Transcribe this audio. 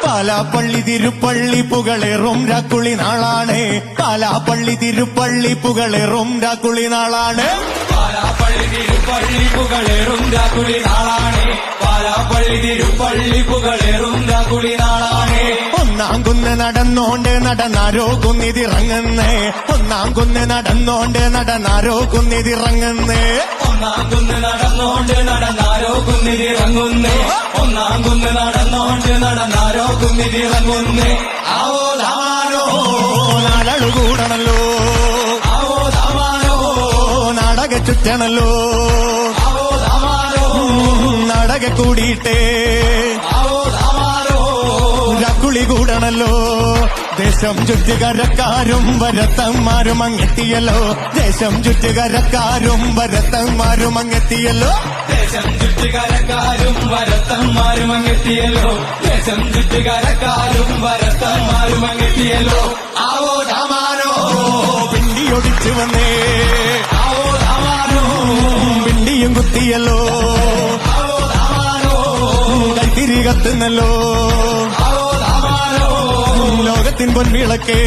പാലാപ്പള്ളി തിരുപ്പള്ളി പുകളേറും രാക്കുളി നാളാണ്. പാലാപ്പള്ളി തിരുപ്പള്ളി പുകളേറും രാക്കുളി നാളാണ്. പാലാപ്പള്ളി തിരുപ്പള്ളി പുകളേറും രാക്കുളി നാളാണ്. പാലാപ്പള്ളി തിരുപ്പള്ളി പുകളേറും രാക്കുളി നാളാണ്. ഒന്നാം കുന്ന് നടന്നോണ്ട് നടന്നാരോ കുന്നിതിറങ്ങുന്നേ. ഒന്നാം കുന്ന് നടന്നോണ്ട് നടന്നാരോ കുന്നിതിറങ്ങുന്നേ. ഒന്നാം കുന്ന് നടന്നോണ്ട് നടന്നാരോ കുന്നിതിറങ്ങുന്നേ. ഒന്നാം കുന്ന് നടന്നോണ്ട് നടന്നാരോ കുന്നിതിറങ്ങുന്നേ. ആവോ ദാമാരോ നാളു കൂടണല്ലോ. ആവോ ദാമാരോ നാടക ചുറ്റണല്ലോ. ആവോ ദാമാരോ നാടക കൂടിയിട്ടേ ആവോ ദാമാരോ രാക്കുളി കൂടണല്ലോ. ദേശം ചുറ്റുകരക്കാരും വരത്തന്മാരും അങ്ങെത്തിയല്ലോ. ദേശം ചുറ്റുകരക്കാരും വരത്തന്മാരും അങ്ങെത്തിയല്ലോ. ദേശം ചുറ്റുകരക്കാരും വരത്തന്മാരും അങ്ങെത്തിയല്ലോ. ദേശം ചുറ്റുകരക്കാരും വരത്തന്മാരും അങ്ങെത്തിയല്ലോ. ആവോ ദാമാരോ പിണ്ടിയൊടിച്ചു വന്നേ. ആവോ ദാമാരോ പിണ്ടിയും കുത്തിയല്ലോ. ആവോ ദാമാരോ കൈത്തിരി കത്തുന്നല്ലോ. ആവോ ദാമാരോ ലോകത്തിൻ പൊൻവിളക്കേ